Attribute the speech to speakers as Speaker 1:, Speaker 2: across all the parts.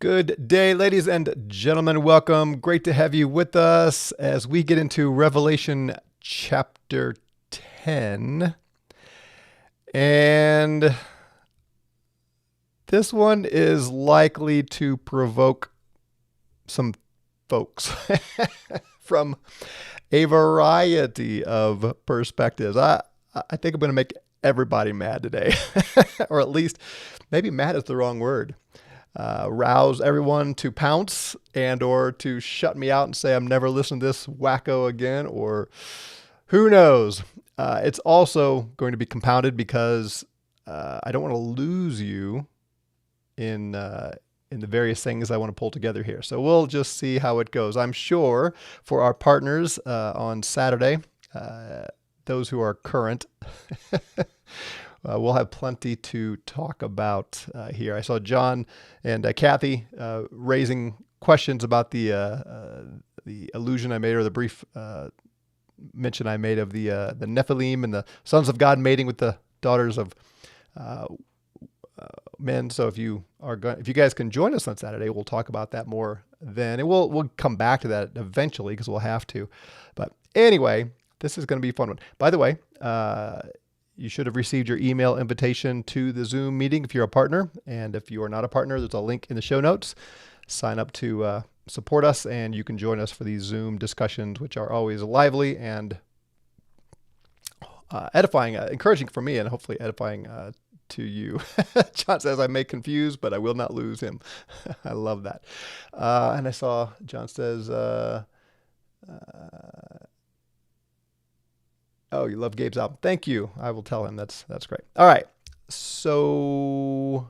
Speaker 1: Good day, ladies and gentlemen. Welcome. Great to have you with us as we get into Revelation chapter 10. And this one is likely to provoke some folks from a variety of perspectives. I think I'm going to make everybody mad today, or at least maybe mad is the wrong word. Rouse everyone to pounce and or to shut me out and say I'm never listening to this wacko again, or who knows. It's also going to be compounded because I don't want to lose you in the various things I want to pull together here. So we'll just see how it goes. I'm sure for our partners on Saturday, those who are current, we'll have plenty to talk about here. I saw John and Kathy raising questions about the allusion I made, or the brief mention I made of the Nephilim and the sons of God mating with the daughters of men. So if you guys can join us on Saturday, we'll talk about that more then, and we'll come back to that eventually because we'll have to. But anyway, this is going to be a fun one. By the way, you should have received your email invitation to the Zoom meeting if you're a partner. And if you are not a partner, there's a link in the show notes. Sign up to support us, and you can join us for these Zoom discussions, which are always lively and edifying, encouraging for me, and hopefully edifying to you. John says I may confuse, but I will not lose him. I love that. And I saw John says... oh, you love Gabe's album. Thank you. I will tell him. That's great. All right. So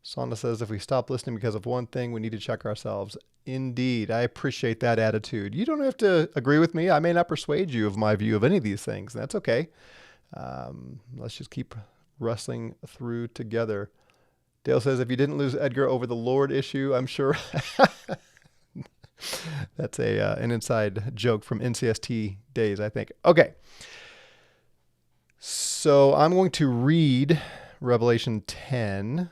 Speaker 1: Sonda says, if we stop listening because of one thing, we need to check ourselves. Indeed. I appreciate that attitude. You don't have to agree with me. I may not persuade you of my view of any of these things. That's okay. Let's just keep wrestling through together. Dale says, if you didn't lose Edgar over the Lord issue, I'm sure... That's an inside joke from NCST days, I think. Okay. So I'm going to read Revelation 10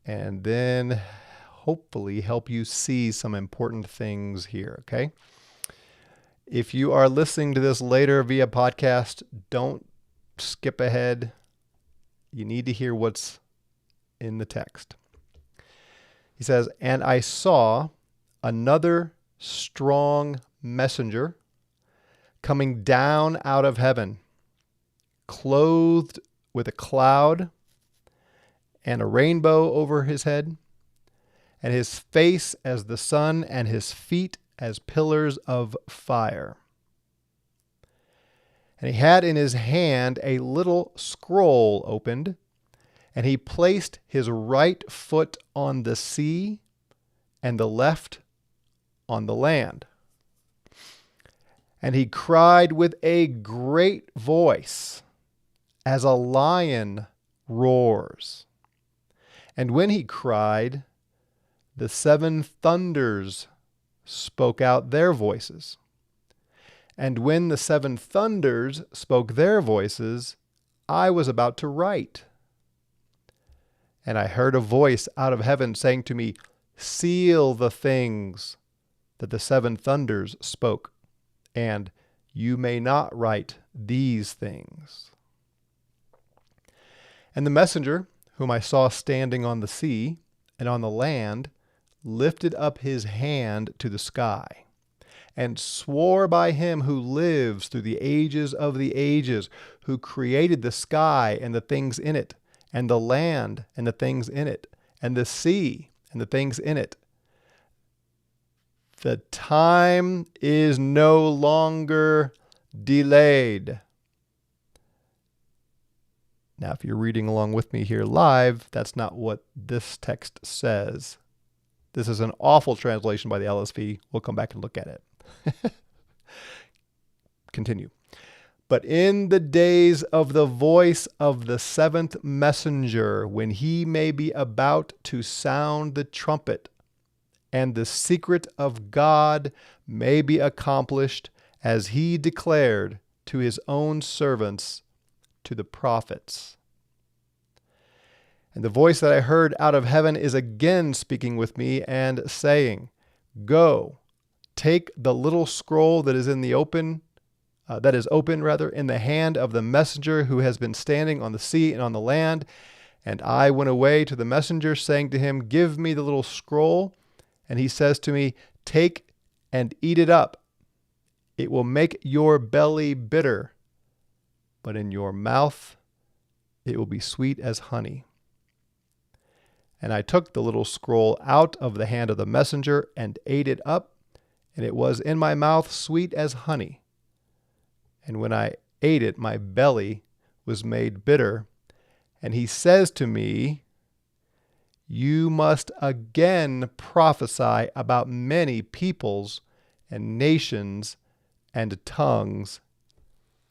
Speaker 1: and then hopefully help you see some important things here, okay? If you are listening to this later via podcast, don't skip ahead. You need to hear what's in the text. He says, and I saw another strong messenger coming down out of heaven, clothed with a cloud and a rainbow over his head, and his face as the sun, and his feet as pillars of fire. And he had in his hand a little scroll opened, and he placed his right foot on the sea and the left on the land. And he cried with a great voice, as a lion roars. And when he cried, the seven thunders spoke out their voices. And when the seven thunders spoke their voices, I was about to write. And I heard a voice out of heaven saying to me, seal the things that the seven thunders spoke, and you may not write these things. And the messenger, whom I saw standing on the sea and on the land, lifted up his hand to the sky, and swore by him who lives through the ages of the ages, who created the sky and the things in it, and the land and the things in it, and the sea and the things in it. The time is no longer delayed. Now, if you're reading along with me here live, that's not what this text says. This is an awful translation by the LSV. We'll come back and look at it. Continue. But in the days of the voice of the seventh messenger, when he may be about to sound the trumpet, and the secret of God may be accomplished, as he declared to his own servants, to the prophets. And the voice that I heard out of heaven is again speaking with me and saying, Go, take the little scroll that is in the open, in the hand of the messenger who has been standing on the sea and on the land. And I went away to the messenger, saying to him, Give me the little scroll. And he says to me, Take and eat it up. It will make your belly bitter, but in your mouth it will be sweet as honey. And I took the little scroll out of the hand of the messenger and ate it up, and it was in my mouth sweet as honey. And when I ate it, my belly was made bitter. And he says to me, You must again prophesy about many peoples and nations and tongues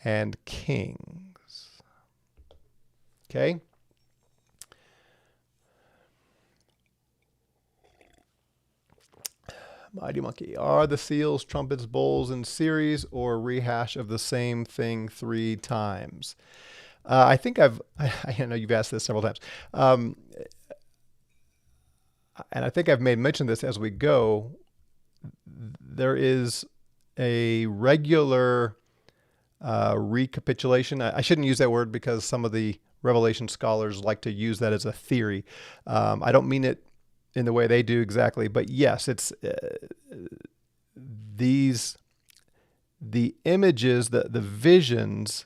Speaker 1: and kings. Okay? Mighty Monkey. Are the seals, trumpets, bowls in series or rehash of the same thing 3 times? I know you've asked this several times. And I think I've made mention of this as we go. There is a regular recapitulation. I shouldn't use that word because some of the Revelation scholars like to use that as a theory. I don't mean it in the way they do exactly, but yes, it's the images, the visions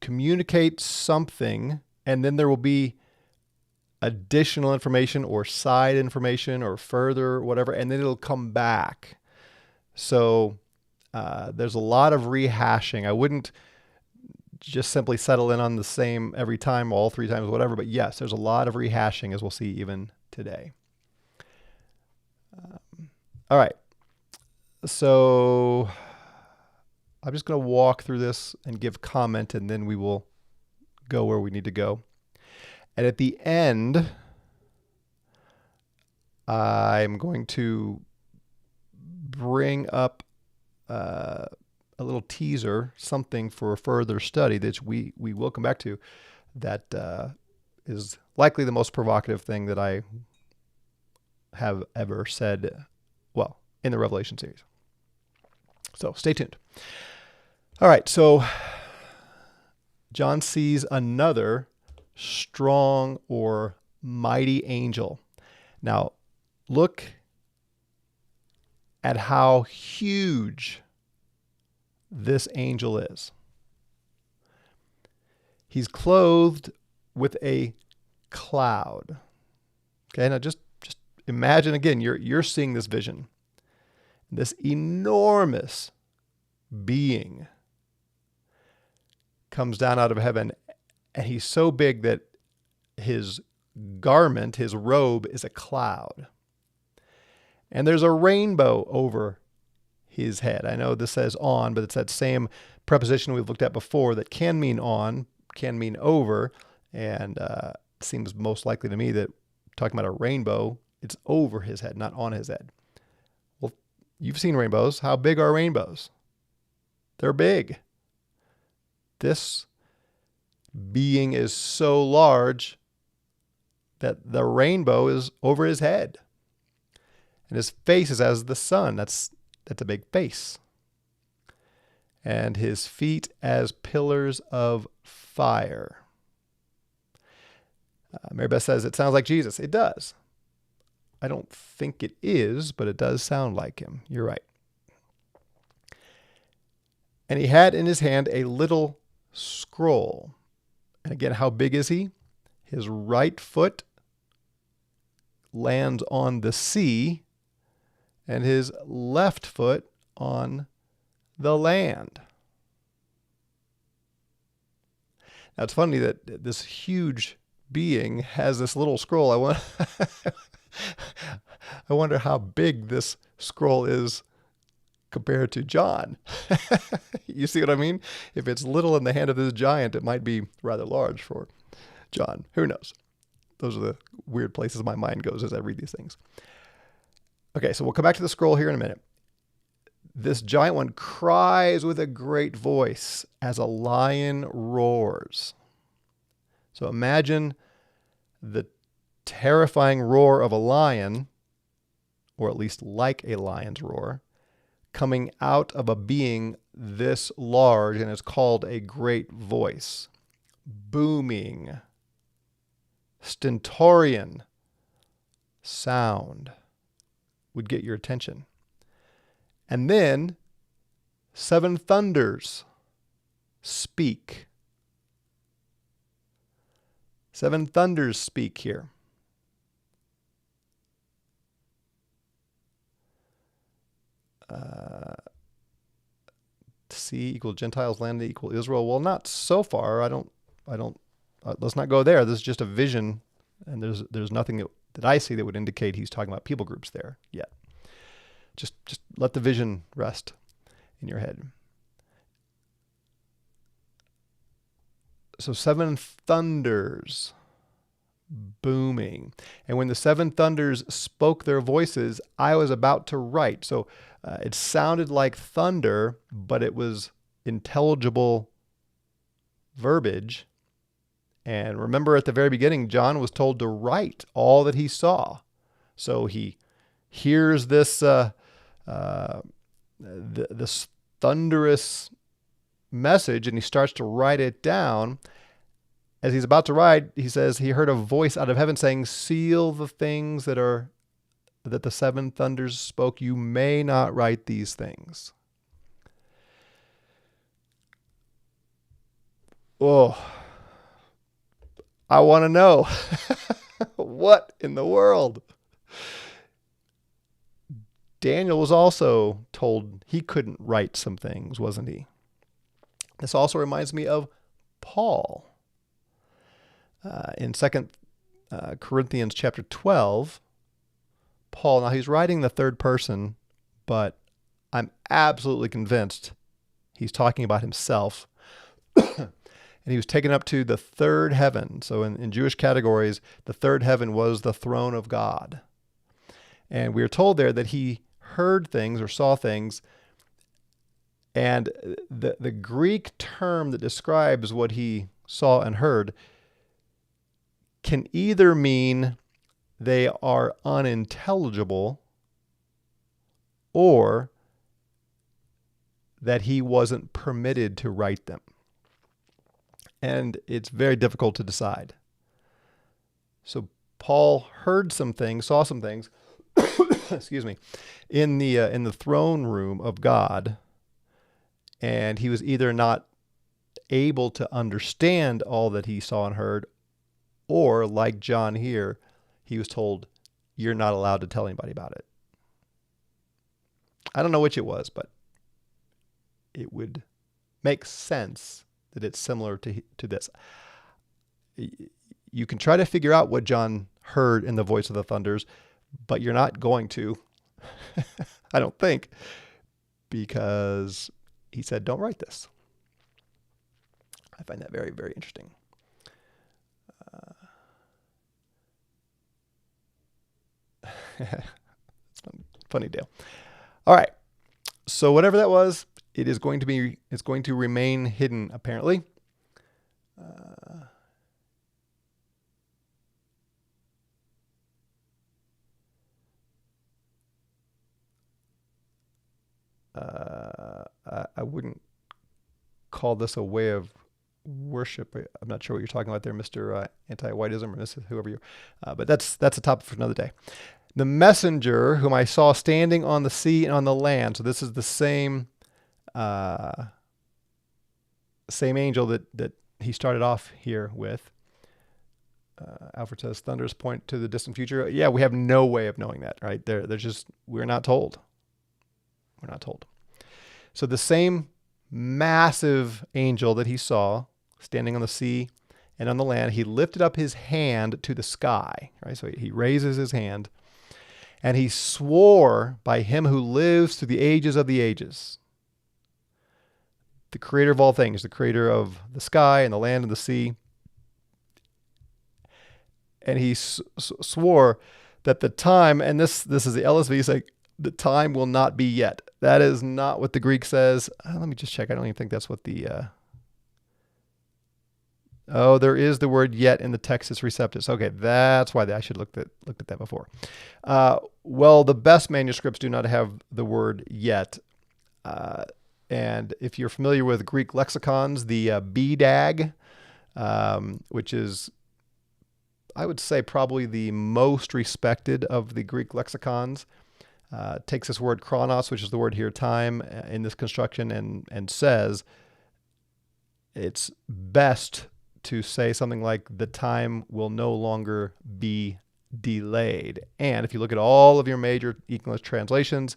Speaker 1: communicate something, and then there will be additional information or side information or further whatever, and then it'll come back. So there's a lot of rehashing. I wouldn't just simply settle in on the same every time, all 3 times, whatever. But yes, there's a lot of rehashing, as we'll see even today. All right. So I'm just going to walk through this and give comment, and then we will go where we need to go. And at the end, I'm going to bring up a little teaser, something for further study that we will come back to, that is likely the most provocative thing that I have ever said, well, in the Revelation series. So stay tuned. All right, so John sees another strong or mighty angel. Now, look at how huge this angel is. He's clothed with a cloud. Okay, now just imagine again, you're seeing this vision. This enormous being comes down out of heaven, and he's so big that his garment, his robe, is a cloud. And there's a rainbow over his head. I know this says on, but it's that same preposition we've looked at before that can mean on, can mean over, and seems most likely to me that talking about a rainbow, it's over his head, not on his head. Well, you've seen rainbows. How big are rainbows? They're big. This being is so large that the rainbow is over his head. And his face is as the sun. That's a big face. And his feet as pillars of fire. Mary Beth says, it sounds like Jesus. It does. I don't think it is, but it does sound like him. You're right. And he had in his hand a little scroll. And again, how big is he? His right foot lands on the sea, and his left foot on the land. Now, it's funny that this huge being has this little scroll. I wonder how big this scroll is compared to John. You see what I mean? If it's little in the hand of this giant, it might be rather large for John. Who knows? Those are the weird places my mind goes as I read these things. Okay, so we'll come back to the scroll here in a minute. This giant one cries with a great voice as a lion roars. So imagine the terrifying roar of a lion, or at least like a lion's roar, coming out of a being this large, and it's called a great voice. Booming, stentorian sound would get your attention. And then 7 thunders speak. 7 thunders speak here. Sea equal Gentiles, land equal Israel. Well, not so far. Let's not go there. This is just a vision, and there's nothing that I see that would indicate he's talking about people groups there yet. Just let the vision rest in your head. So 7 thunders booming. And when the 7 thunders spoke their voices, I was about to write. So it sounded like thunder, but it was intelligible verbiage. And remember at the very beginning, John was told to write all that he saw. So he hears this this thunderous message, and he starts to write it down. As he's about to write, he says he heard a voice out of heaven saying, "Seal the things that the 7 thunders spoke. You may not write these things." Oh, I want to know what in the world. Daniel was also told he couldn't write some things, wasn't he? This also reminds me of Paul. In 2 Corinthians chapter 12, Paul, now he's writing the third person, but I'm absolutely convinced he's talking about himself. And he was taken up to the third heaven. So in Jewish categories, the third heaven was the throne of God. And we are told there that he heard things or saw things. And the Greek term that describes what he saw and heard can either mean they are unintelligible or that he wasn't permitted to write them. And it's very difficult to decide. So Paul heard some things, saw some things, excuse me, in the throne room of God, and he was either not able to understand all that he saw and heard, or like John here, he was told, "You're not allowed to tell anybody about it." I don't know which it was, but it would make sense that it's similar to this. You can try to figure out what John heard in the voice of the thunders, but you're not going to, I don't think, because he said, "Don't write this." I find that very, very interesting. It's a funny deal. All right. So whatever that was, it's going to remain hidden, apparently. I wouldn't call this a way of worship. I'm not sure what you're talking about there, Mr. Anti-Whiteism, or Mrs. whoever you are. But that's a topic for another day. The messenger whom I saw standing on the sea and on the land. So this is the same angel that he started off here with. Alfred says thunders point to the distant future. Yeah, we have no way of knowing that, right? We're not told. We're not told. So the same massive angel that he saw standing on the sea and on the land, he lifted up his hand to the sky, right? So he raises his hand and he swore by him who lives through the ages of the ages, the creator of all things, the creator of the sky and the land and the sea. And he swore that the time, and this is the LSV, he's like, the time will not be yet. That is not what the Greek says. Let me just check. I don't even think that's what the Oh, there is the word yet in the Textus Receptus. Okay, that's why I should looked at that before. Well, the best manuscripts do not have the word yet. And if you're familiar with Greek lexicons, the BDAG, which is, I would say, probably the most respected of the Greek lexicons, takes this word chronos, which is the word here, time, in this construction, and says it's best to say something like the time will no longer be delayed. And if you look at all of your major English translations,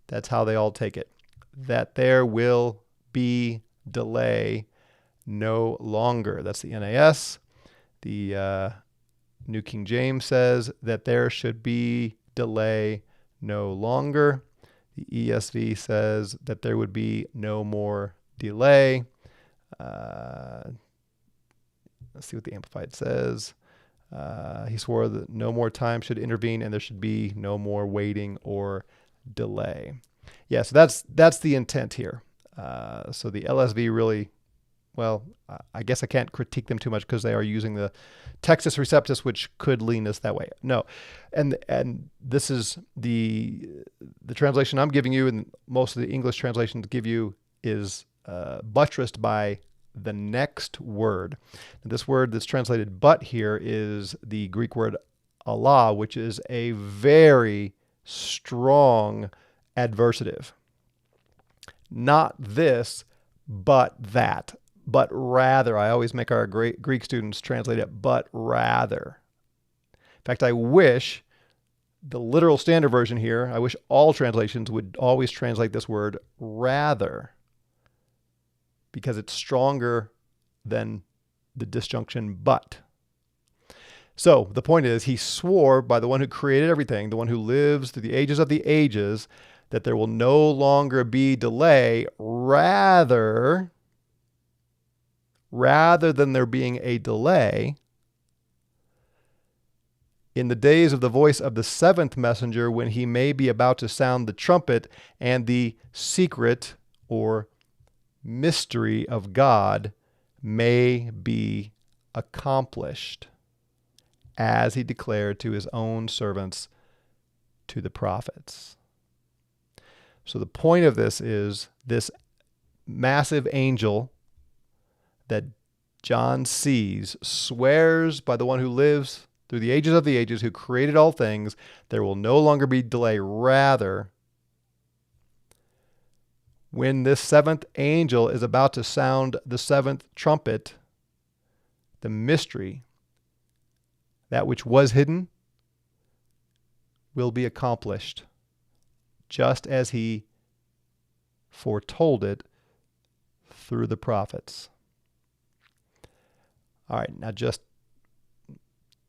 Speaker 1: that's how they all take it. That there will be delay no longer. That's the NAS. The New King James says that there should be delay no longer. The ESV says that there would be no more delay. Let's see what the Amplified says. He swore that no more time should intervene and there should be no more waiting or delay. Yeah, so that's the intent here. So the LSV really, well, I guess I can't critique them too much because they are using the Textus Receptus, which could lean us that way. No, and this is the translation I'm giving you, and most of the English translations give you is buttressed by the next word. And this word that's translated "but" here is the Greek word Allah, which is a very strong adversative. Not this, but that. But rather. I always make our Greek students translate it, but rather. In fact, I wish the literal standard version here, I wish all translations would always translate this word rather, because it's stronger than the disjunction but. So the point is, he swore by the one who created everything, the one who lives through the ages of the ages, that there will no longer be delay, rather than there being a delay, in the days of the voice of the seventh messenger, when he may be about to sound the trumpet, and the secret or mystery of God may be accomplished, as he declared to his own servants, to the prophets. So the point of this is this massive angel that John sees swears by the one who lives through the ages of the ages, who created all things, there will no longer be delay. Rather, when this seventh angel is about to sound the seventh trumpet, the mystery, that which was hidden, will be accomplished, just as he foretold it through the prophets. All right, now just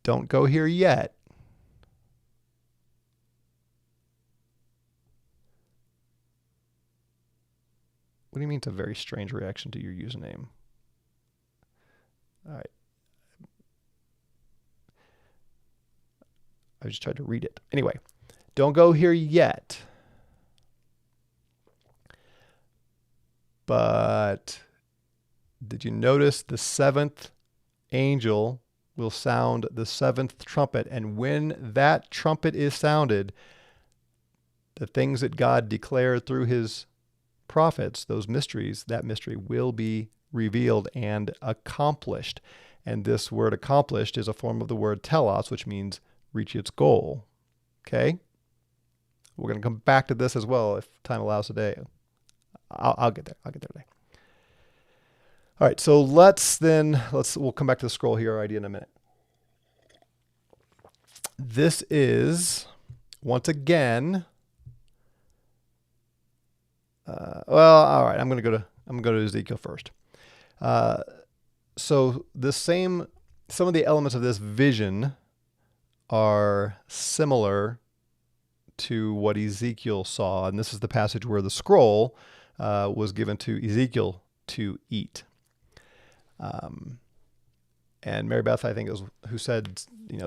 Speaker 1: don't go here yet. What do you mean it's a very strange reaction to your username? All right. I just tried to read it. Anyway, don't go here yet. But did you notice the seventh angel will sound the seventh trumpet? And when that trumpet is sounded, the things that God declared through his prophets, those mysteries, that mystery will be revealed and accomplished. And this word accomplished is a form of the word telos, which means reach its goal. Okay? We're going to come back to this as well if time allows today. I'll get there. I'll get there today. All right, so we'll come back to the scroll here idea in a minute. This is, once again, all right, I'm going to go to Ezekiel first. So some of the elements of this vision are similar to what Ezekiel saw, and this is the passage where the scroll was given to Ezekiel to eat. And Mary Beth, I think, is who said,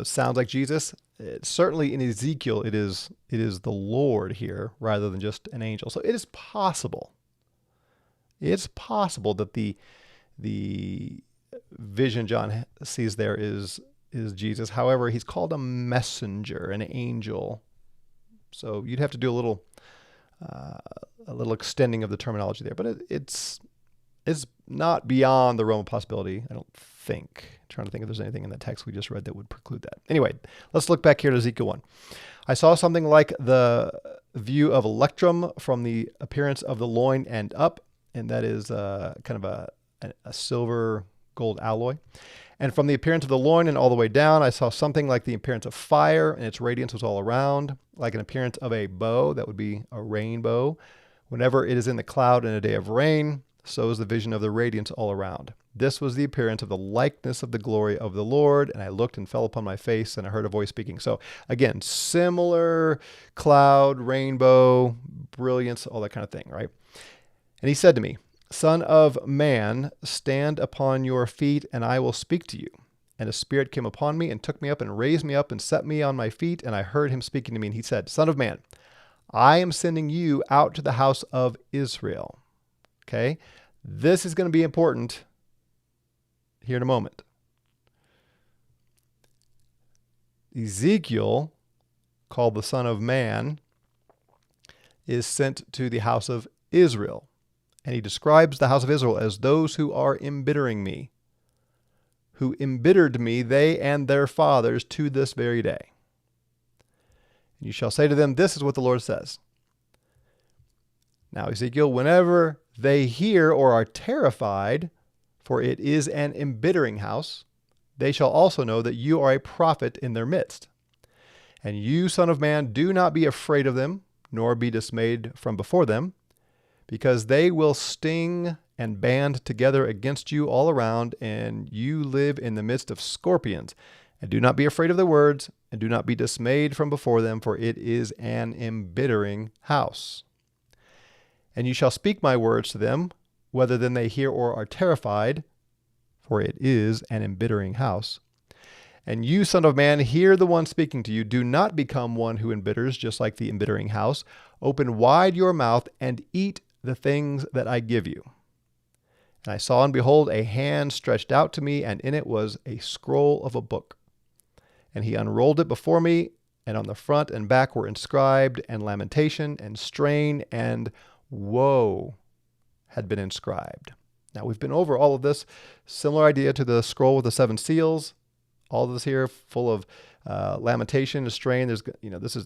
Speaker 1: sounds like Jesus. Certainly in Ezekiel, it is the Lord here rather than just an angel. So it is possible. It's possible that the vision John sees there is Jesus. However, he's called a messenger, an angel. So you'd have to do a little extending of the terminology there, but it's not beyond the realm of possibility, I don't think. I'm trying to think if there's anything in the text we just read that would preclude that. Anyway, let's look back here to Ezekiel 1. I saw something like the view of electrum from the appearance of the loin and up, and that is kind of a silver gold alloy. And from the appearance of the loin and all the way down, I saw something like the appearance of fire, and its radiance was all around, like an appearance of a bow. That would be a rainbow. Whenever it is in the cloud in a day of rain, so is the vision of the radiance all around. This was the appearance of the likeness of the glory of the Lord, and I looked and fell upon my face, and I heard a voice speaking. So again, similar cloud, rainbow, brilliance, all that kind of thing, right? And he said to me, Son of man, stand upon your feet, and I will speak to you. And a spirit came upon me and took me up and raised me up and set me on my feet, and I heard him speaking to me, and he said, Son of man, I am sending you out to the house of Israel. Okay? This is going to be important here in a moment. Ezekiel, called the Son of Man, is sent to the house of Israel. And he describes the house of Israel as those who are embittering me, who embittered me, they and their fathers, to this very day. And you shall say to them, this is what the Lord says. Now, Ezekiel, whenever they hear or are terrified, for it is an embittering house, they shall also know that you are a prophet in their midst. And you, Son of man, do not be afraid of them, nor be dismayed from before them, because they will sting and band together against you all around, and you live in the midst of scorpions. And do not be afraid of their words, and do not be dismayed from before them, for it is an embittering house. And you shall speak my words to them, whether then they hear or are terrified, for it is an embittering house. And you, Son of man, hear the one speaking to you. Do not become one who embitters, just like the embittering house. Open wide your mouth and eat the things that I give you. And I saw, and behold, a hand stretched out to me, and in it was a scroll of a book. And he unrolled it before me, and on the front and back were inscribed, and lamentation, and strain, and woe had been inscribed. Now, we've been over all of this. Similar idea to the scroll with the 7 seals. All of this here full of lamentation, and strain. There's,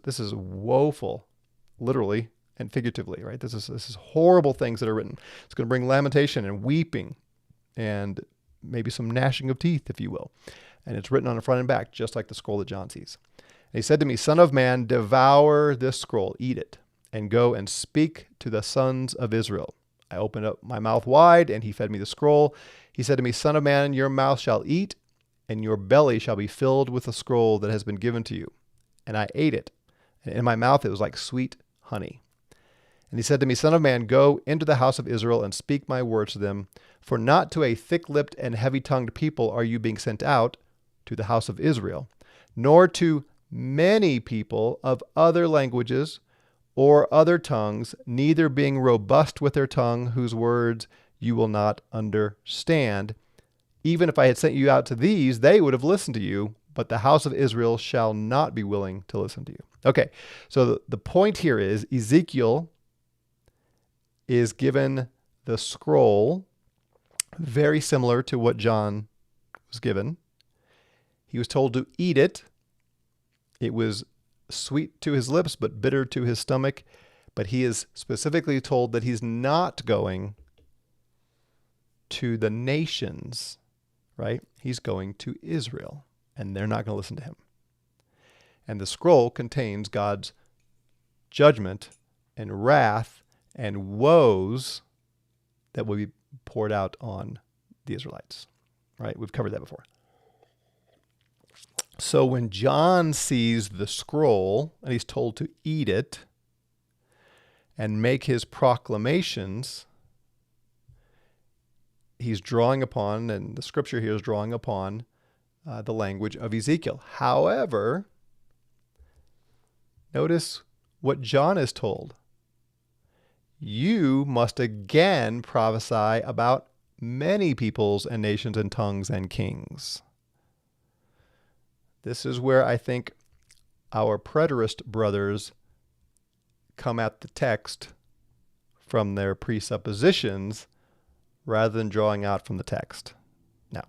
Speaker 1: this is woeful, literally and figuratively, right? This is horrible things that are written. It's going to bring lamentation and weeping and maybe some gnashing of teeth, if you will. And it's written on the front and back, just like the scroll that John sees. And he said to me, Son of man, devour this scroll, eat it, and go and speak to the sons of Israel. I opened up my mouth wide, and he fed me the scroll. He said to me, Son of man, your mouth shall eat, and your belly shall be filled with the scroll that has been given to you. And I ate it, and in my mouth it was like sweet honey. And he said to me, Son of man, go into the house of Israel and speak my words to them. For not to a thick-lipped and heavy-tongued people are you being sent out, to the house of Israel, nor to many people of other languages or other tongues, neither being robust with their tongue, whose words you will not understand. Even if I had sent you out to these, they would have listened to you, but the house of Israel shall not be willing to listen to you. Okay, so the point here is Ezekiel is given the scroll very similar to what John was given. He was told to eat it. It was sweet to his lips, but bitter to his stomach. But he is specifically told that he's not going to the nations, right? He's going to Israel, and they're not going to listen to him. And the scroll contains God's judgment and wrath and woes that will be poured out on the Israelites, right? We've covered that before. So when John sees the scroll and he's told to eat it and make his proclamations, he's drawing upon, and the scripture here is drawing upon the language of Ezekiel. However, notice what John is told. You must again prophesy about many peoples and nations and tongues and kings. This is where I think our preterist brothers come at the text from their presuppositions rather than drawing out from the text. Now,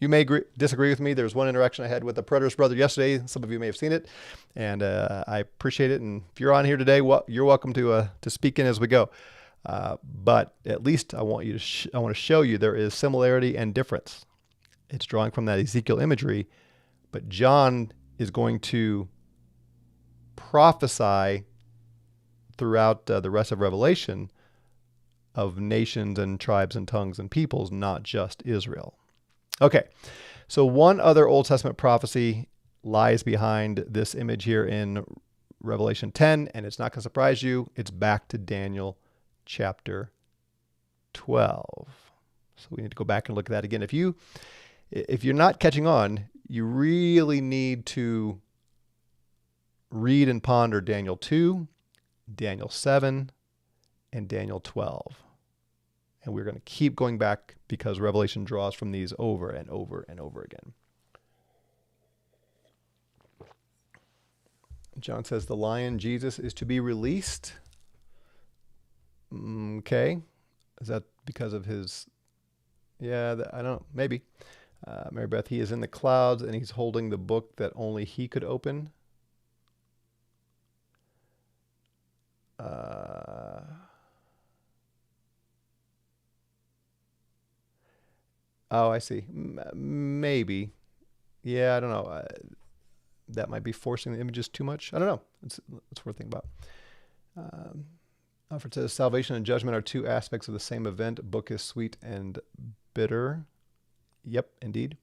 Speaker 1: you may disagree with me. There's one interaction I had with a preterist brother yesterday. Some of you may have seen it, and I appreciate it. And if you're on here today, you're welcome to speak in as we go. But at least I want to show you there is similarity and difference. It's drawing from that Ezekiel imagery, but John is going to prophesy throughout the rest of Revelation of nations and tribes and tongues and peoples, not just Israel. Okay, so one other Old Testament prophecy lies behind this image here in Revelation 10, and it's not going to surprise you. It's back to Daniel chapter 12. So we need to go back and look at that again. If you're not catching on, you really need to read and ponder Daniel 2, Daniel 7, and Daniel 12. And we're going to keep going back because Revelation draws from these over and over and over again. John says the lion, Jesus, is to be released. Okay. Is that because of his... Yeah, I don't know. Maybe. Mary Beth, he is in the clouds and he's holding the book that only he could open. Oh, I see. Maybe. Yeah, I don't know. That might be forcing the images too much. I don't know. It's worth thinking about. Alfred says, salvation and judgment are two aspects of the same event. Book is sweet and bitter. Yep, indeed.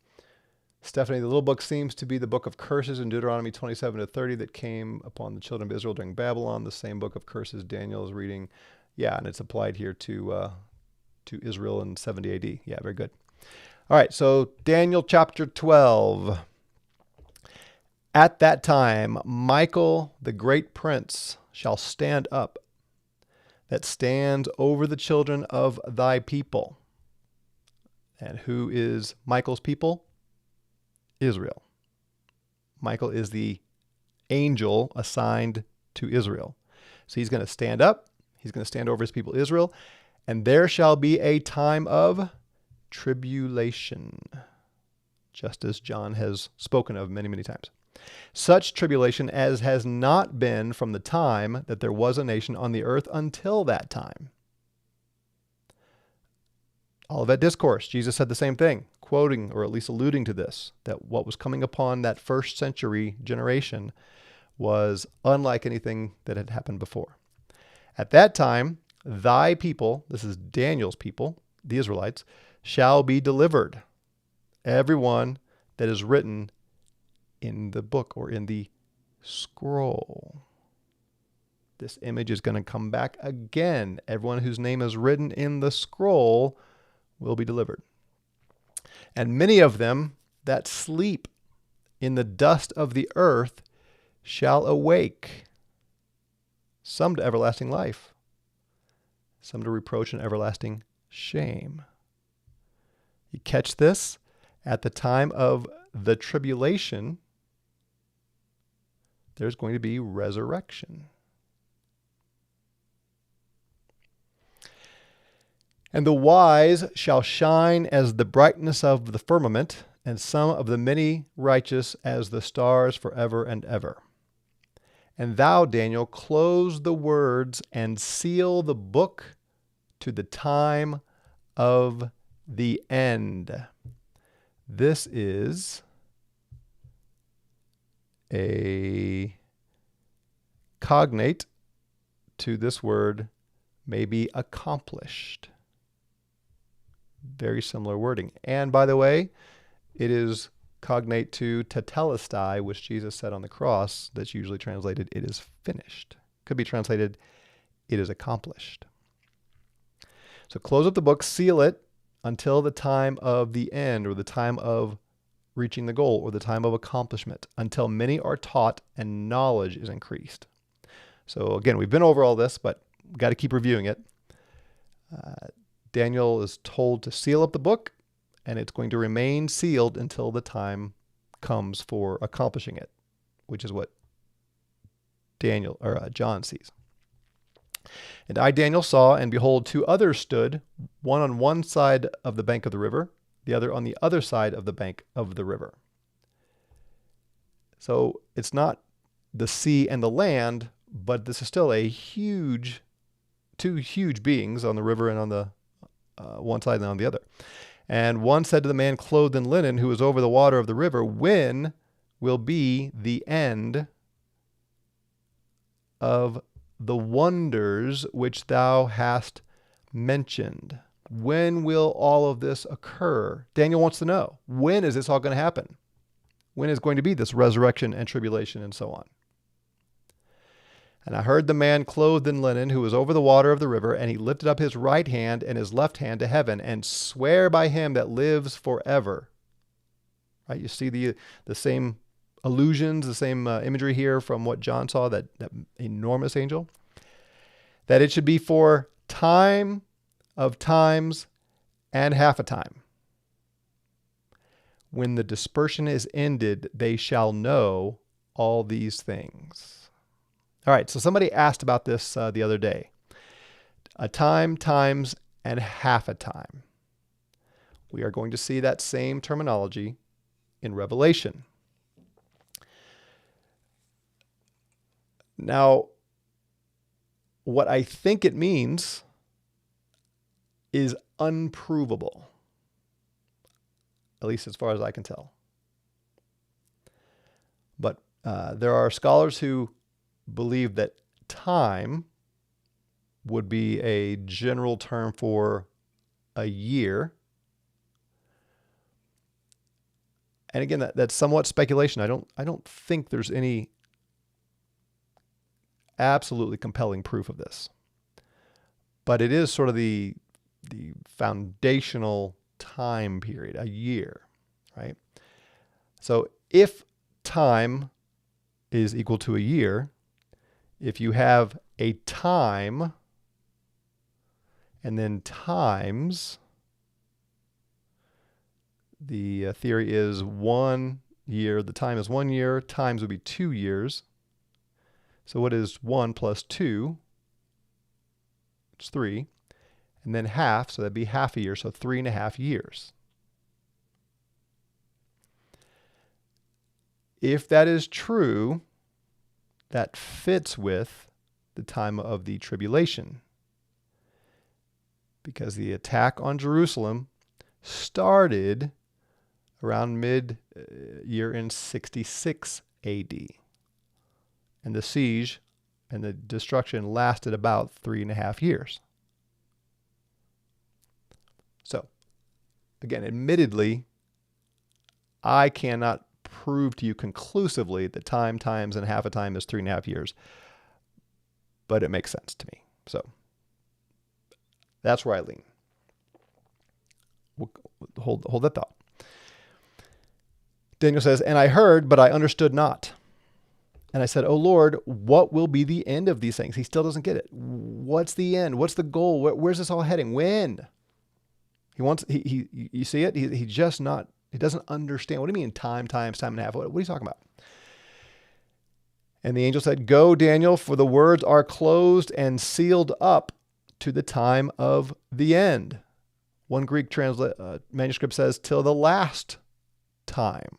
Speaker 1: Stephanie, the little book seems to be the book of curses in Deuteronomy 27-30 that came upon the children of Israel during Babylon. The same book of curses Daniel is reading. Yeah, and it's applied here to Israel in 70 AD. Yeah, very good. All right, so Daniel chapter 12. At that time, Michael, the great prince, shall stand up, that stands over the children of thy people. And who is Michael's people? Israel. Michael is the angel assigned to Israel. So he's going to stand up. He's going to stand over his people Israel. And there shall be a time of tribulation, just as John has spoken of many, many times. Such tribulation as has not been from the time that there was a nation on the earth until that time. Olivet Discourse, Jesus said the same thing, quoting or at least alluding to this, that what was coming upon that first century generation was unlike anything that had happened before. At that time, thy people, this is Daniel's people, the Israelites, shall be delivered, everyone that is written in the book or in the scroll. This image is going to come back again. Everyone whose name is written in the scroll will be delivered. And many of them that sleep in the dust of the earth shall awake, some to everlasting life, some to reproach and everlasting shame. You catch this? At the time of the tribulation, there's going to be resurrection. And the wise shall shine as the brightness of the firmament, and some of the many righteous as the stars forever and ever. And thou, Daniel, close the words and seal the book to the time of the end. This is a cognate to this word, may be accomplished. Very similar wording. And by the way, it is cognate to tetelestai, which Jesus said on the cross. That's usually translated, it is finished. Could be translated, it is accomplished. So close up the book, seal it until the time of the end, or the time of reaching the goal, or the time of accomplishment, until many are taught and knowledge is increased. So again, we've been over all this, but we've got to keep reviewing it. Daniel is told to seal up the book, and it's going to remain sealed until the time comes for accomplishing it, which is what John sees. And I, Daniel, saw, and behold, two others stood, one on one side of the bank of the river, the other on the other side of the bank of the river. So it's not the sea and the land, but this is still two huge beings on the river and on the one side and on the other. And one said to the man clothed in linen who was over the water of the river, when will be the end of the wonders which thou hast mentioned? When will all of this occur? Daniel wants to know, when is this all going to happen? When is going to be this resurrection and tribulation and so on? And I heard the man clothed in linen who was over the water of the river, and he lifted up his right hand and his left hand to heaven, and swear by him that lives forever. Right? You see the same allusions, the same imagery here from what John saw, that enormous angel. That it should be for time of times and half a time. When the dispersion is ended, they shall know all these things. All right, so somebody asked about this the other day. A time, times, and half a time. We are going to see that same terminology in Revelation. Now, what I think it means is unprovable, at least as far as I can tell. But there are scholars who believe that time would be a general term for a year. And again, that's somewhat speculation. I don't think there's any absolutely compelling proof of this. But it is sort of the foundational time period, a year, right? So if time is equal to a year, if you have a time and then times, the theory is 1 year, the time is 1 year, times would be 2 years. So what is 1 plus 2? It's 3. And then half, so that'd be half a year, so 3.5 years. If that is true, that fits with the time of the tribulation, because the attack on Jerusalem started around mid-year in 66 AD. And the siege and the destruction lasted about 3.5 years. So, again, admittedly, I cannot prove to you conclusively that time, times, and half a time is 3.5 years. But it makes sense to me. So that's where I lean. We'll hold that thought. Daniel says, and I heard, but I understood not. And I said, O Lord, what will be the end of these things? He still doesn't get it. What's the end? What's the goal? Where's this all heading? When? You see it? He doesn't understand. What do you mean time, times, time and a half? What are you talking about? And the angel said, go, Daniel, for the words are closed and sealed up to the time of the end. One Greek manuscript says, till the last time.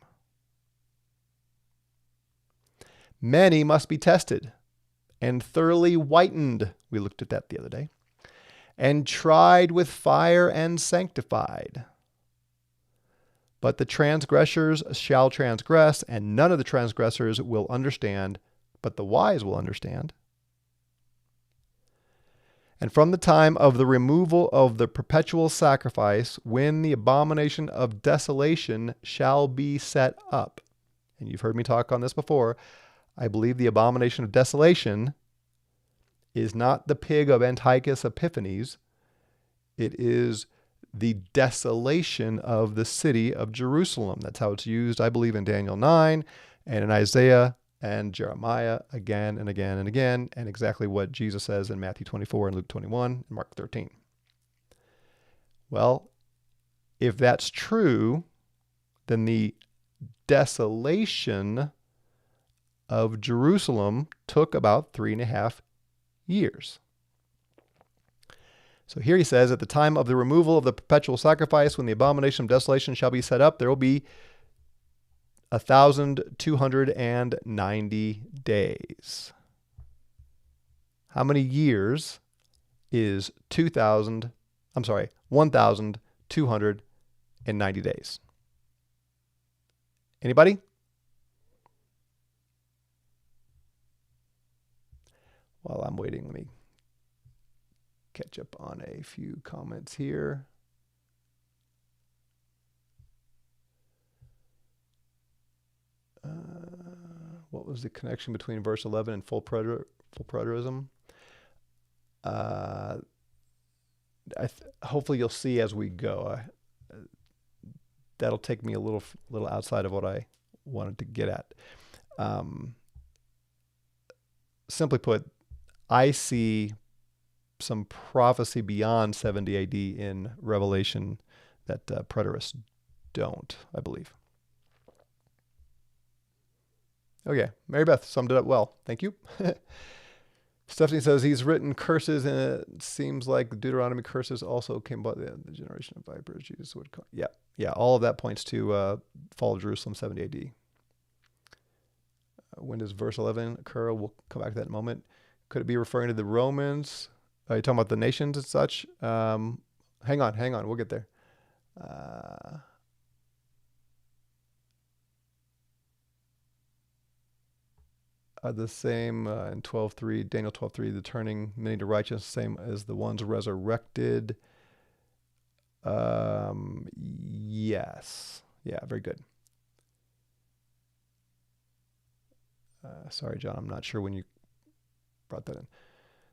Speaker 1: Many must be tested and thoroughly whitened. We looked at that the other day. And tried with fire and sanctified. But the transgressors shall transgress, and none of the transgressors will understand, but the wise will understand. And from the time of the removal of the perpetual sacrifice, when the abomination of desolation shall be set up. And you've heard me talk on this before. I believe the abomination of desolation is not the pig of Antiochus Epiphanes. It is the desolation of the city of Jerusalem. That's how it's used, I believe, in Daniel 9 and in Isaiah and Jeremiah again and again and again, and exactly what Jesus says in Matthew 24 and Luke 21 and Mark 13. Well, if that's true, then the desolation of Jerusalem took about 3.5 years. So here he says, at the time of the removal of the perpetual sacrifice, when the abomination of desolation shall be set up, there will be 1,290 days. How many years is 1,290 days? Anybody? While I'm waiting, let me catch up on a few comments here. What was the connection between verse 11 and full preterism? Hopefully you'll see as we go. That'll take me a little outside of what I wanted to get at. Simply put, I see some prophecy beyond 70 AD in Revelation that preterists don't, I believe. Okay, Mary Beth summed it up well. Thank you. Stephanie says he's written curses, and it seems like the Deuteronomy curses also came by the generation of vipers. Jesus would come. Yeah. All of that points to fall of Jerusalem, 70 AD. When does verse 11 occur? We'll come back to that in a moment. Could it be referring to the Romans? Are you talking about the nations and such? Hang on. We'll get there. The same in 12:3, Daniel 12:3, the turning many to righteousness, same as the ones resurrected. Yes. Yeah, very good. Sorry, John, I'm not sure when you brought that in.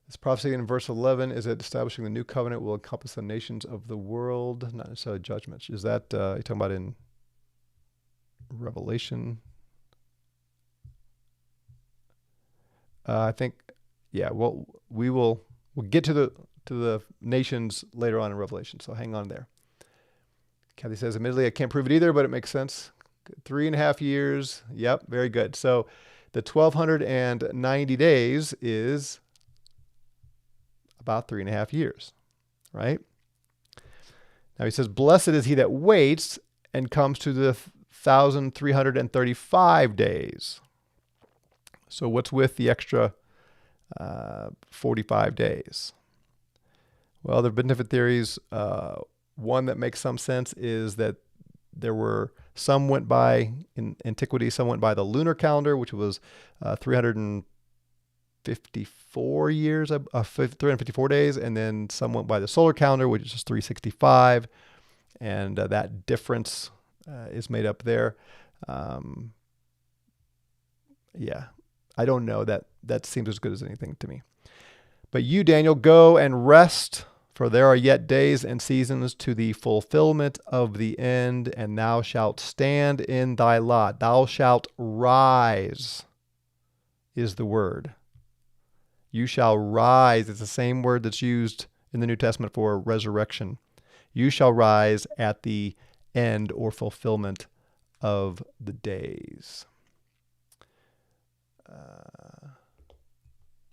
Speaker 1: This prophecy in verse 11, is it establishing the new covenant will encompass the nations of the world, not necessarily judgments. Is that, you're talking about in Revelation? I think, yeah, well, we'll get to the nations later on in Revelation, so hang on there. Kathy says, admittedly, I can't prove it either, but it makes sense. 3.5 years. Yep, very good. So the 1,290 days is about 3.5 years, right? Now he says, blessed is he that waits and comes to the 1,335 days. So what's with the extra 45 days? Well, there have been different theories. One that makes some sense is that there were some went by in antiquity, some went by the lunar calendar, which was 354 years, 354 days, and then some went by the solar calendar, which is 365, and that difference is made up there. Yeah, I don't know. That seems as good as anything to me. But you, Daniel, go and rest, for there are yet days and seasons to the fulfillment of the end, and thou shalt stand in thy lot. Thou shalt rise is the word. You shall rise. It's the same word that's used in the New Testament for resurrection. You shall rise at the end or fulfillment of the days.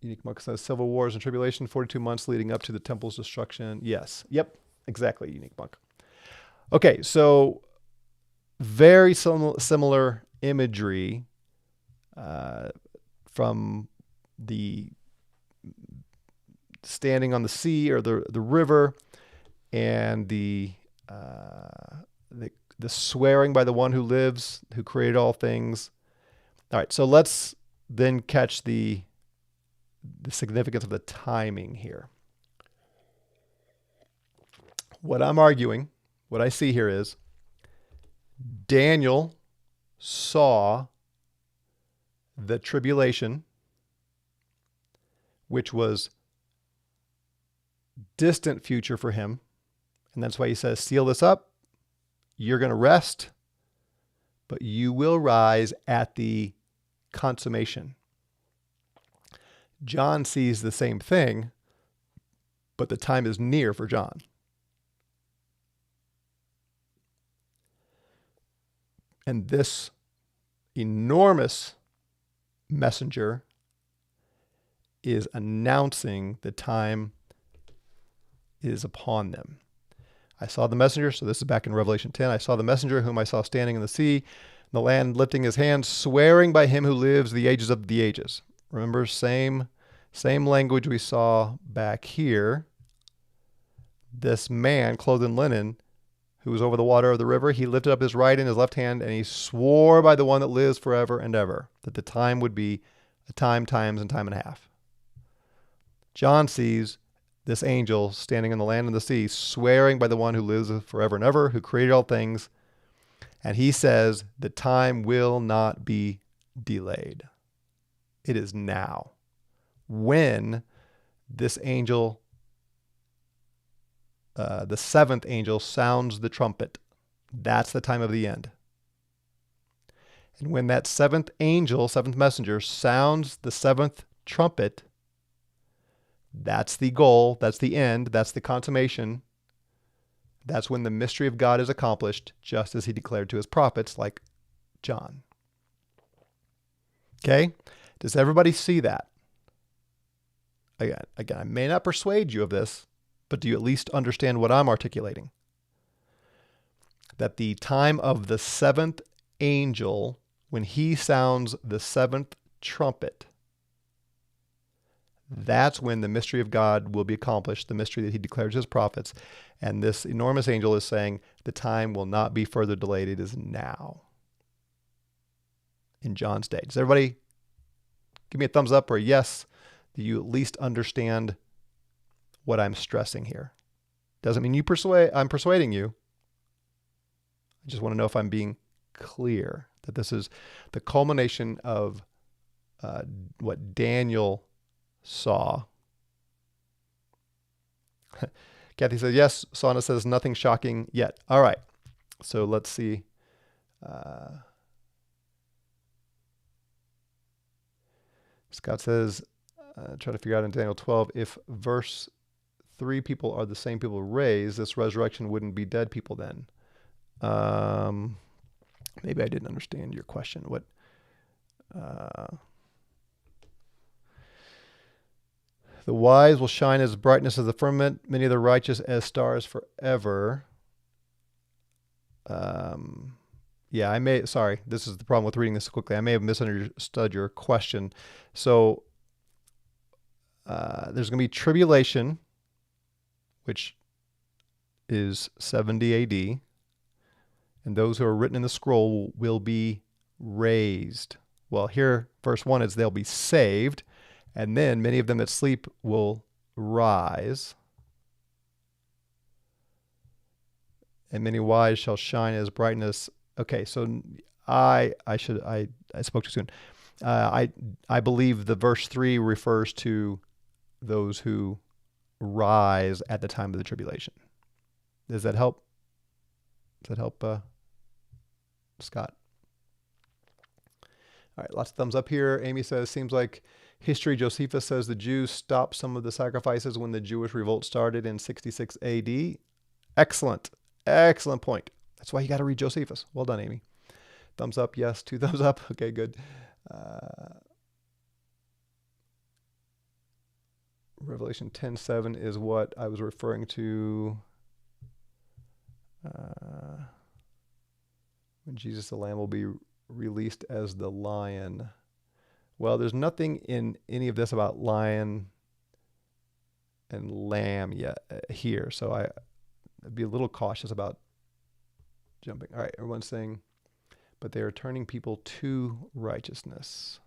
Speaker 1: Unique Monk says civil wars and tribulation, 42 months leading up to the temple's destruction. Yes. Yep. Exactly, Unique Monk. Okay, so very similar imagery from the standing on the sea or the river, and the swearing by the one who lives, who created all things. All right, so let's then catch the significance of the timing here. What I'm arguing, what I see here is Daniel saw the tribulation, which was distant future for him. And that's why he says, seal this up. You're going to rest, but you will rise at the consummation. John sees the same thing, but the time is near for John. And this enormous messenger is announcing the time is upon them. I saw the messenger, so this is back in Revelation 10. I saw the messenger whom I saw standing in the sea, the land, lifting his hand, swearing by him who lives the ages of the ages. Remember, same language we saw back here. This man, clothed in linen, who was over the water of the river, he lifted up his right and his left hand, and he swore by the one that lives forever and ever, that the time would be a time, times, and time and a half. John sees this angel standing in the land and the sea, swearing by the one who lives forever and ever, who created all things. And he says, the time will not be delayed. It is now. When this angel, the seventh angel, sounds the trumpet, that's the time of the end. And when that seventh angel, seventh messenger, sounds the seventh trumpet, that's the goal, that's the end, that's the consummation. That's when the mystery of God is accomplished, just as he declared to his prophets like John. Okay? Does everybody see that? Again, I may not persuade you of this, but do you at least understand what I'm articulating? That the time of the seventh angel, when he sounds the seventh trumpet, that's when the mystery of God will be accomplished, the mystery that he declared to his prophets. And this enormous angel is saying, the time will not be further delayed. It is now. In John's day. Does everybody give me a thumbs up or a yes? Do you at least understand what I'm stressing here? Doesn't mean I'm persuading you. I just want to know if I'm being clear that this is the culmination of what Daniel saw. Kathy says, yes. Sauna says, nothing shocking yet. All right. So let's see. Scott says, try to figure out in Daniel 12, if verse 3 people are the same people raised, this resurrection wouldn't be dead people then. Maybe I didn't understand your question. What? The wise will shine as brightness of the firmament, many of the righteous as stars forever. Yeah, sorry, this is the problem with reading this quickly. I may have misunderstood your question. So there's going to be tribulation, which is 70 AD. And those who are written in the scroll will be raised. Well, here, verse 1 is they'll be saved. And then many of them that sleep will rise. And many wise shall shine as brightness. Okay, so I spoke too soon. I believe the verse 3 refers to those who rise at the time of the tribulation. Does that help? Does that help, Scott? All right, lots of thumbs up here. Amy says, seems like history. Josephus says the Jews stopped some of the sacrifices when the Jewish revolt started in 66 AD. Excellent. Excellent point. That's why you got to read Josephus. Well done, Amy. Thumbs up. Yes. 2 thumbs up. Okay, good. Revelation 10:7 is what I was referring to when Jesus the Lamb will be released as the lion. Well, there's nothing in any of this about lion and lamb yet here, so I'd be a little cautious about jumping. All right, everyone's saying, but they are turning people to righteousness.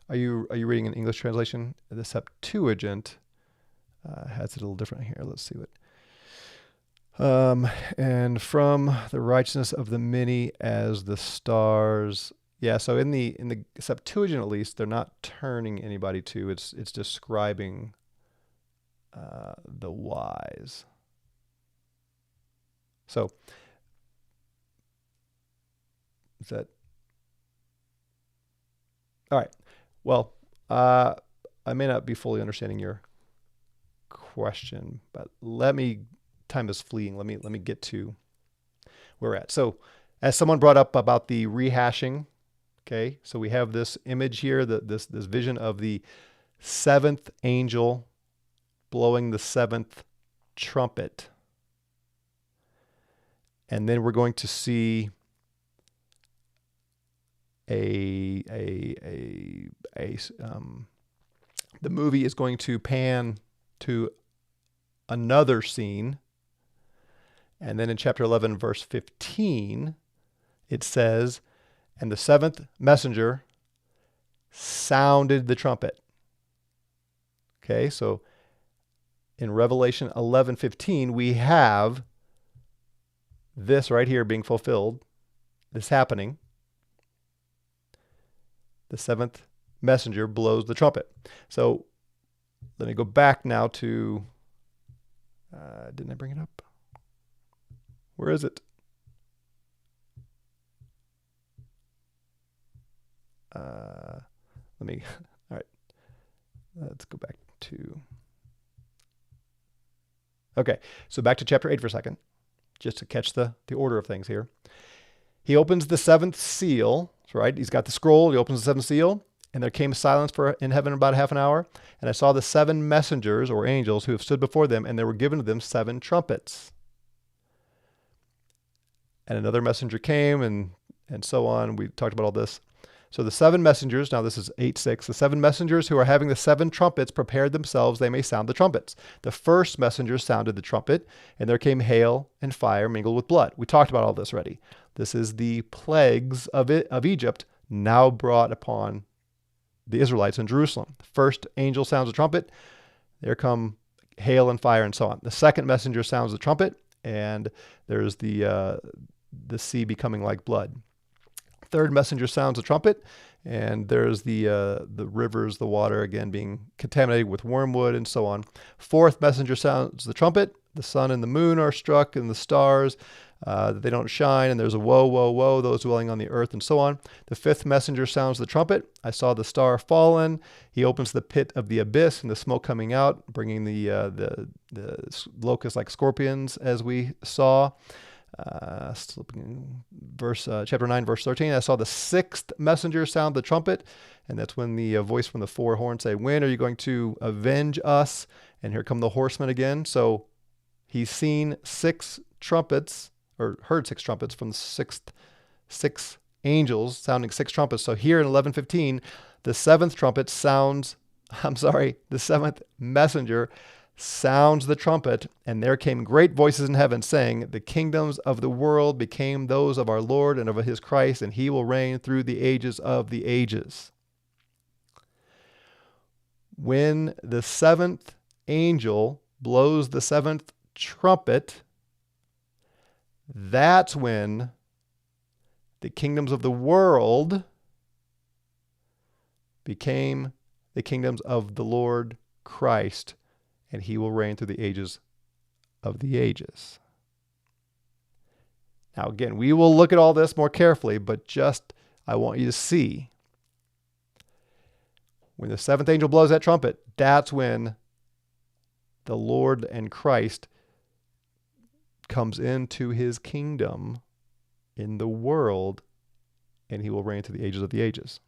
Speaker 1: Are you reading an English translation? The Septuagint has it a little different here. Let's see what. And from the righteousness of the many as the stars. Yeah, so in the Septuagint at least, they're not turning anybody to. It's describing the wise. So is that all right? Well, I may not be fully understanding your question, but time is fleeing. Let me get to where we're at. So as someone brought up about the rehashing, okay, so we have this image here, this vision of the seventh angel blowing the seventh trumpet. And then we're going to see the movie is going to pan to another scene. And then in chapter 11, verse 15, it says, and the seventh messenger sounded the trumpet. Okay, so in Revelation 11:15, we have this right here being fulfilled, this happening. The seventh messenger blows the trumpet. So let me go back now to, didn't I bring it up? Where is it? All right, let's go back to, okay, so back to chapter 8 for a second, just to catch the order of things here. He opens the seventh seal, right? He's got the scroll, he opens the seventh seal, and there came silence in heaven about half an hour, and I saw the seven messengers, or angels, who have stood before them, and there were given to them seven trumpets. And another messenger came, and so on. We talked about all this. So the seven messengers, now this is 8:6, the seven messengers who are having the seven trumpets prepared themselves, they may sound the trumpets. The first messenger sounded the trumpet, and there came hail and fire mingled with blood. We talked about all this already. This is the plagues of Egypt now brought upon the Israelites in Jerusalem. The first angel sounds the trumpet, there come hail and fire and so on. The second messenger sounds the trumpet, and there's the sea becoming like blood. Third messenger sounds the trumpet, and there's the rivers, the water again being contaminated with wormwood and so on. Fourth messenger sounds the trumpet. The sun and the moon are struck, and the stars they don't shine, and there's a woe, woe, woe, those dwelling on the earth and so on. The fifth messenger sounds the trumpet. I saw the star fallen. He opens the pit of the abyss, and the smoke coming out, bringing the locusts like scorpions, as we saw. Chapter 9, verse 13, I saw the sixth messenger sound the trumpet, and that's when the voice from the four horns say, when are you going to avenge us? And here come the horsemen again. So he's seen six trumpets, or heard six trumpets from six angels sounding six trumpets. So here in 11:15, the seventh messenger sounds the trumpet, and there came great voices in heaven saying, the kingdoms of the world became those of our Lord and of his Christ, and he will reign through the ages of the ages. When the seventh angel blows the seventh trumpet, that's when the kingdoms of the world became the kingdoms of the Lord Christ, and he will reign through the ages of the ages. Now, again, we will look at all this more carefully, but just I want you to see when the seventh angel blows that trumpet, that's when the Lord and Christ comes into his kingdom in the world, and he will reign through the ages of the ages.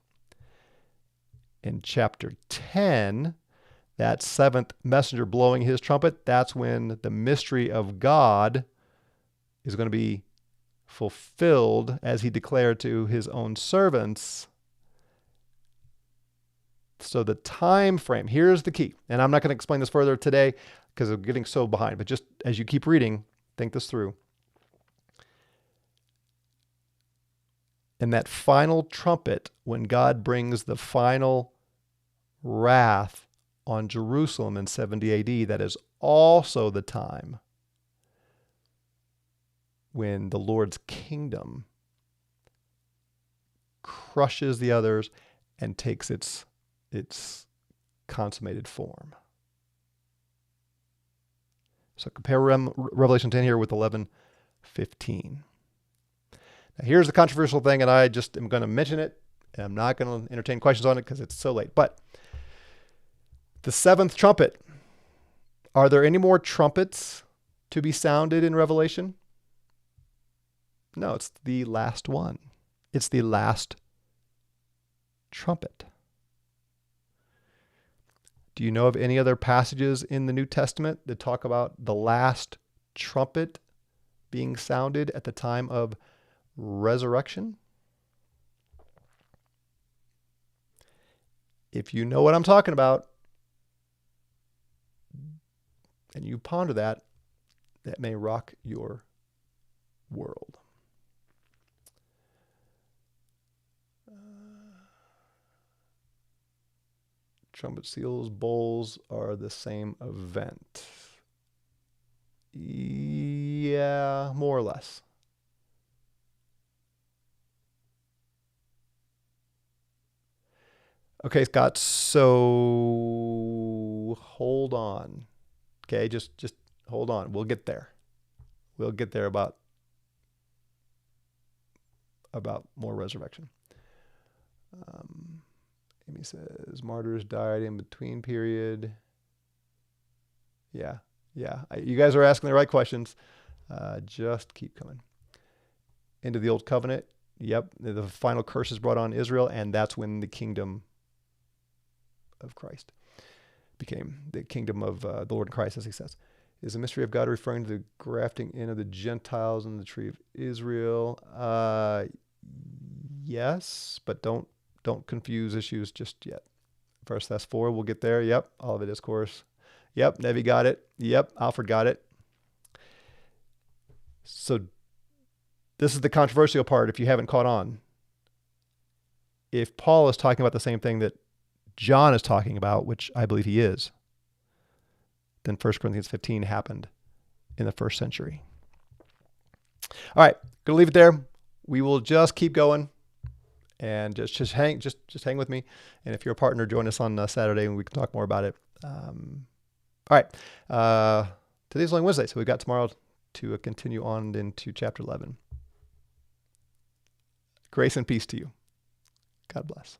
Speaker 1: In chapter 10, that seventh messenger blowing his trumpet, that's when the mystery of God is going to be fulfilled as he declared to his own servants. So the time frame, here's the key. And I'm not going to explain this further today because I'm getting so behind, but just as you keep reading, think this through. And that final trumpet, when God brings the final wrath on Jerusalem in 70 AD, that is also the time when the Lord's kingdom crushes the others and takes its consummated form. So compare Revelation 10 here with 11:15. Now here's the controversial thing, and I just am going to mention it, and I'm not going to entertain questions on it because it's so late. But the seventh trumpet, Are there any more trumpets to be sounded in Revelation? No, it's the last one. It's the last trumpet. Do you know of any other passages in the New Testament that talk about the last trumpet being sounded at the time of resurrection? If you know what I'm talking about, and you ponder that, that may rock your world. Trumpet seals, bowls are the same event. Yeah, more or less. Okay, Scott, so hold on. Okay, just hold on. We'll get there. We'll get there about more resurrection. Amy says martyrs died in between period. Yeah. You guys are asking the right questions. Just keep coming. Into the old covenant. Yep. The final curse is brought on Israel, and that's when the kingdom of Christ became the kingdom of the Lord in Christ, as he says. Is the mystery of God referring to the grafting in of the Gentiles in the tree of Israel? Yes, but don't confuse issues just yet. First Thess 4, we'll get there. Yep, all of it is course. Yep, Nevi got it. Yep, Alfred got it. So this is the controversial part if you haven't caught on. If Paul is talking about the same thing that John is talking about, which I believe he is, then 1 Corinthians 15 happened in the first century. All right, gonna leave it there. We will just keep going, and just hang with me. And if you're a partner, join us on Saturday, and we can talk more about it. All right, today's only Wednesday, so we've got tomorrow to continue on into chapter 11. Grace and peace to you. God bless.